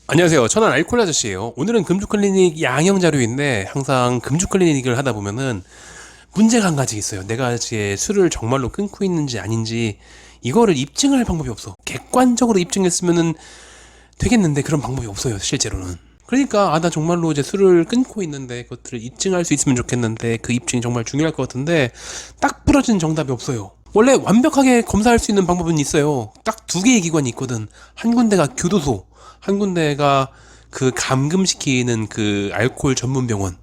안녕하세요. 천안 알코올 아저씨예요. 오늘은 금주클리닉 양형 자료인데 항상 금주클리닉을 하다 보면은 문제가 한 가지 있어요. 내가 제 술을 정말로 끊고 있는지 아닌지 이거를 입증할 방법이 없어. 객관적으로 입증했으면은 되겠는데 그런 방법이 없어요. 실제로는. 그러니까 나 정말로 이제 술을 끊고 있는데 그것들을 입증할 수 있으면 좋겠는데 그 입증이 정말 중요할 것 같은데 딱 부러진 정답이 없어요. 원래 완벽하게 검사할 수 있는 방법은 있어요. 딱 두 개의 기관이 있거든. 한 군데가 교도소, 한 군데가 그 감금시키는 그 알코올 전문 병원.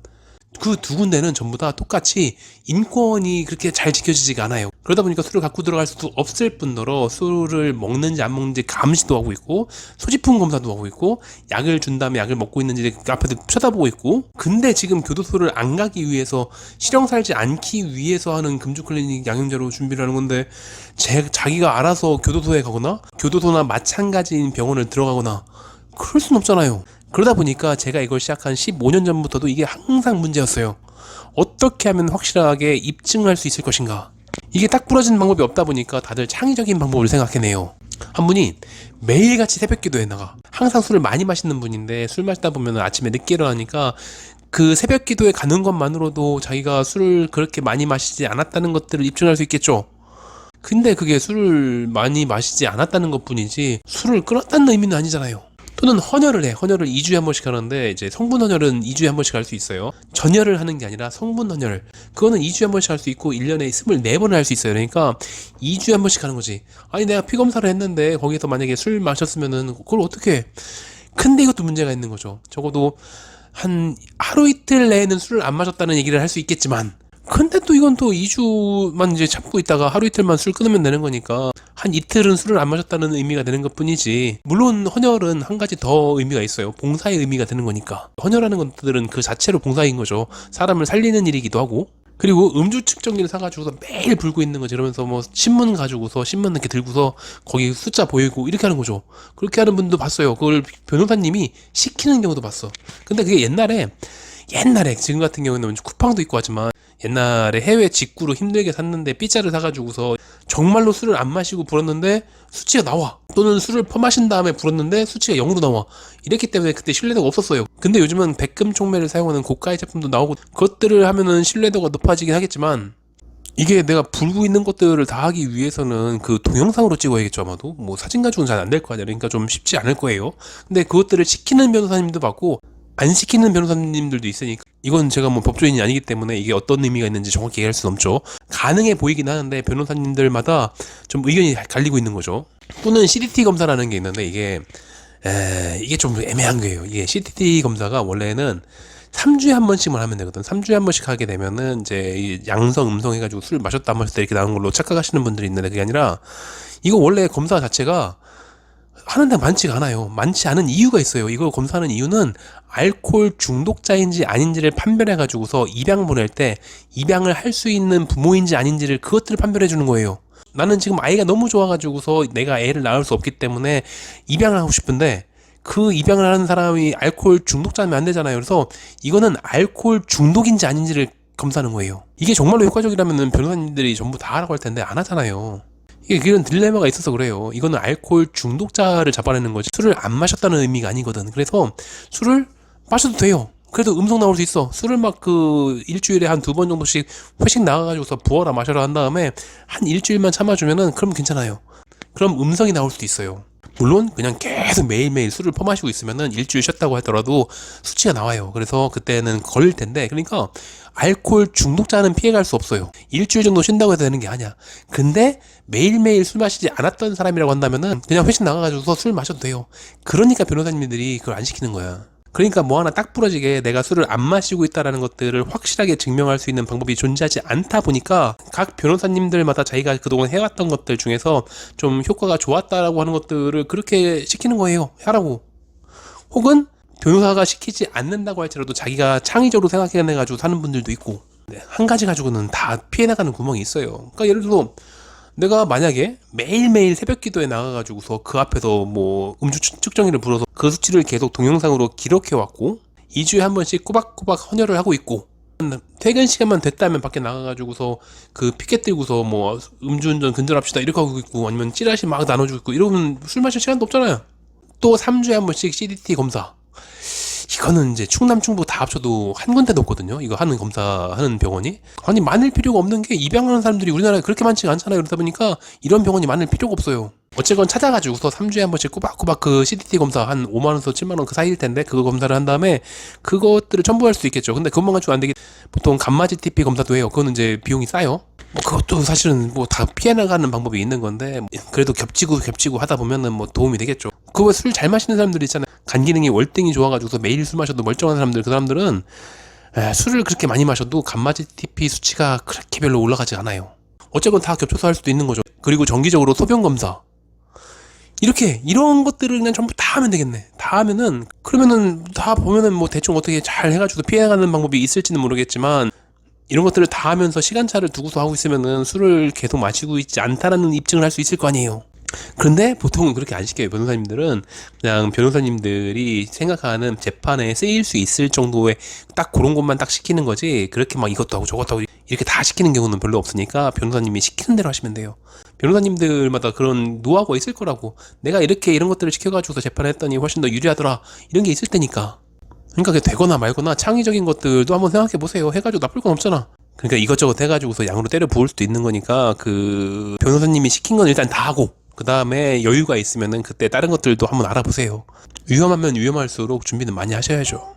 그 두 군데는 전부 다 똑같이 인권이 그렇게 잘 지켜지지가 않아요. 그러다 보니까 술을 갖고 들어갈 수도 없을 뿐더러 술을 먹는지 안 먹는지 감시도 하고 있고, 소지품 검사도 하고 있고, 약을 준 다음에 약을 먹고 있는지 그 앞에서 쳐다보고 있고. 근데 지금 교도소를 안 가기 위해서, 실형 살지 않기 위해서 하는 금주클리닉 양형자로 준비를 하는 건데, 자기가 알아서 교도소에 가거나 교도소나 마찬가지인 병원을 들어가거나 그럴 순 없잖아요. 그러다 보니까 제가 이걸 시작한 15년 전부터도 이게 항상 문제였어요. 어떻게 하면 확실하게 입증할 수 있을 것인가. 이게 딱 부러지는 방법이 없다 보니까 다들 창의적인 방법을 생각해내요. 한 분이 매일같이 새벽기도에 나가. 항상 술을 많이 마시는 분인데 술 마시다 보면 아침에 늦게 일어나니까 그 새벽기도에 가는 것만으로도 자기가 술을 그렇게 많이 마시지 않았다는 것들을 입증할 수 있겠죠. 근데 그게 술을 많이 마시지 않았다는 것뿐이지 술을 끊었다는 의미는 아니잖아요. 또는 헌혈을 해. 헌혈을 2주에 한 번씩 하는데 이제 성분 헌혈은 2주에 한 번씩 할 수 있어요. 전혈을 하는 게 아니라 성분 헌혈. 그거는 2주에 한 번씩 할 수 있고 1년에 24번을 할 수 있어요. 그러니까 2주에 한 번씩 하는 거지. 아니 내가 피 검사를 했는데 거기서 만약에 술 마셨으면은 그걸 어떻게 해? 근데 이것도 문제가 있는 거죠. 적어도 한 하루 이틀 내에는 술을 안 마셨다는 얘기를 할 수 있겠지만, 근데 또 이건 또 2주만 이제 참고 있다가 하루 이틀만 술 끊으면 되는 거니까 한 이틀은 술을 안 마셨다는 의미가 되는 것 뿐이지. 물론 헌혈은 한 가지 더 의미가 있어요. 봉사의 의미가 되는 거니까. 헌혈하는 것들은 그 자체로 봉사인 거죠. 사람을 살리는 일이기도 하고. 그리고 음주 측정기를 사가지고서 매일 불고 있는 거지. 이러면서 뭐 신문 가지고서 신문 이렇게 들고서 거기 숫자 보이고 이렇게 하는 거죠. 그렇게 하는 분도 봤어요. 그걸 변호사님이 시키는 경우도 봤어. 근데 그게 옛날에 지금 같은 경우는 쿠팡도 있고 하지만 옛날에 해외 직구로 힘들게 샀는데 삐자를 사가지고서 정말로 술을 안 마시고 불었는데 수치가 나와. 또는 술을 퍼마신 다음에 불었는데 수치가 0으로 나와. 이랬기 때문에 그때 신뢰도가 없었어요. 근데 요즘은 백금 촉매를 사용하는 고가의 제품도 나오고 그것들을 하면은 신뢰도가 높아지긴 하겠지만, 이게 내가 불고 있는 것들을 다 하기 위해서는 그 동영상으로 찍어야겠죠. 아마도 뭐 사진 가지고는 잘 안 될 거 아니야. 그러니까 좀 쉽지 않을 거예요. 근데 그것들을 시키는 변호사님도 봤고 안 시키는 변호사님들도 있으니까, 이건 제가 뭐 법조인이 아니기 때문에 이게 어떤 의미가 있는지 정확히 얘기할 수는 없죠. 가능해 보이긴 하는데 변호사님들마다 좀 의견이 갈리고 있는 거죠. 또는 CDT 검사라는 게 있는데 이게 좀 애매한 거예요. 이게 CDT 검사가 원래는 3주에 한 번씩만 하면 되거든. 3주에 한 번씩 하게 되면은 이제 양성, 음성 해가지고 술 마셨다 안 마셨다 이렇게 나오는 걸로 착각하시는 분들이 있는데, 그게 아니라 이거 원래 검사 자체가 하는데 많지가 않아요. 많지 않은 이유가 있어요. 이걸 검사하는 이유는 알코올 중독자인지 아닌지를 판별해가지고서 입양 보낼 때 입양을 할 수 있는 부모인지 아닌지를 그것들을 판별해 주는 거예요. 나는 지금 아이가 너무 좋아가지고서 내가 애를 낳을 수 없기 때문에 입양을 하고 싶은데 그 입양을 하는 사람이 알코올 중독자면 안 되잖아요. 그래서 이거는 알코올 중독인지 아닌지를 검사하는 거예요. 이게 정말로 효과적이라면 변호사님들이 전부 다 하라고 할 텐데 안 하잖아요. 이게 이런 딜레마가 있어서 그래요. 이거는 알코올 중독자를 잡아내는 거지 술을 안 마셨다는 의미가 아니거든. 그래서 술을 마셔도 돼요. 그래도 음성 나올 수 있어. 술을 막 일주일에 한 2번 정도씩 회식 나가가지고서 부어라 마셔라 한 다음에 한 일주일만 참아주면은 그럼 괜찮아요. 그럼 음성이 나올 수도 있어요. 물론 그냥 계속 매일매일 술을 퍼마시고 있으면은 일주일 쉬었다고 하더라도 수치가 나와요. 그래서 그때는 걸릴 텐데, 그러니까 알코올 중독자는 피해갈 수 없어요. 일주일 정도 쉰다고 해서 되는 게 아니야. 근데 매일매일 술 마시지 않았던 사람이라고 한다면은 그냥 회식 나가가지고서 술 마셔도 돼요. 그러니까 변호사님들이 그걸 안 시키는 거야. 그러니까 뭐 하나 딱 부러지게 내가 술을 안 마시고 있다라는 것들을 확실하게 증명할 수 있는 방법이 존재하지 않다 보니까 각 변호사님들마다 자기가 그동안 해왔던 것들 중에서 좀 효과가 좋았다라고 하는 것들을 그렇게 시키는 거예요. 하라고. 혹은 변호사가 시키지 않는다고 할지라도 자기가 창의적으로 생각해내가지고 사는 분들도 있고, 한 가지 가지고는 다 피해나가는 구멍이 있어요. 그러니까 예를 들어 내가 만약에 매일매일 새벽 기도에 나가가지고서 그 앞에서 뭐 음주 측정기를 불어서 그 수치를 계속 동영상으로 기록해왔고 2주에 한 번씩 꼬박꼬박 헌혈을 하고 있고 퇴근 시간만 됐다면 밖에 나가가지고서 그 피켓 들고서 뭐 음주운전 근절합시다 이렇게 하고 있고, 아니면 찌라시 막 나눠주고 있고, 이러면 술 마실 시간도 없잖아요. 또 3주에 한 번씩 CDT 검사. 이거는 이제 충남 충북 다 합쳐도 한 군데도 없거든요. 이거 하는 검사하는 병원이. 아니 많을 필요가 없는 게 입양하는 사람들이 우리나라에 그렇게 많지가 않잖아요. 그러다 보니까 이런 병원이 많을 필요가 없어요. 어쨌건 찾아가지고서 3주에 한 번씩 꼬박꼬박 그 CDT 검사 한 5만원에서 7만원 그 사이일 텐데 그거 검사를 한 다음에 그것들을 첨부할 수 있겠죠. 근데 그것만 가지고 안 되겠. 보통 감마지 TP 검사도 해요. 그거는 이제 비용이 싸요. 뭐 그것도 사실은 뭐 다 피해 나가는 방법이 있는 건데 그래도 겹치고 하다 보면은 뭐 도움이 되겠죠. 그거 술 잘 마시는 사람들 있잖아요. 간 기능이 월등히 좋아가지고서 매일 술 마셔도 멀쩡한 사람들, 그 사람들은 술을 그렇게 많이 마셔도 감마지 TP 수치가 그렇게 별로 올라가지 않아요. 어쨌건 다 겹쳐서 할 수도 있는 거죠. 그리고 정기적으로 소변 검사. 이렇게 이런 것들을 그냥 전부 다 하면 되겠네. 다 하면은 그러면은 다 보면은 뭐 대충 어떻게 잘 해가지고 피해가는 방법이 있을지는 모르겠지만 이런 것들을 다 하면서 시간차를 두고서 하고 있으면은 술을 계속 마시고 있지 않다라는 입증을 할 수 있을 거 아니에요. 그런데 보통은 그렇게 안 시켜요. 변호사님들은 그냥 변호사님들이 생각하는 재판에 쓰일 수 있을 정도의 딱 그런 것만 딱 시키는 거지 그렇게 막 이것도 하고 저것도 하고 이렇게 다 시키는 경우는 별로 없으니까 변호사님이 시키는 대로 하시면 돼요. 변호사님들마다 그런 노하우가 있을 거라고. 내가 이렇게 이런 것들을 시켜가지고서 재판을 했더니 훨씬 더 유리하더라 이런 게 있을 테니까. 그러니까 그게 되거나 말거나 창의적인 것들도 한번 생각해 보세요. 해가지고 나쁠 건 없잖아. 그러니까 이것저것 해가지고서 양으로 때려 부을 수도 있는 거니까 그 변호사님이 시킨 건 일단 다 하고 그 다음에 여유가 있으면은 그때 다른 것들도 한번 알아보세요. 위험하면 위험할수록 준비는 많이 하셔야죠.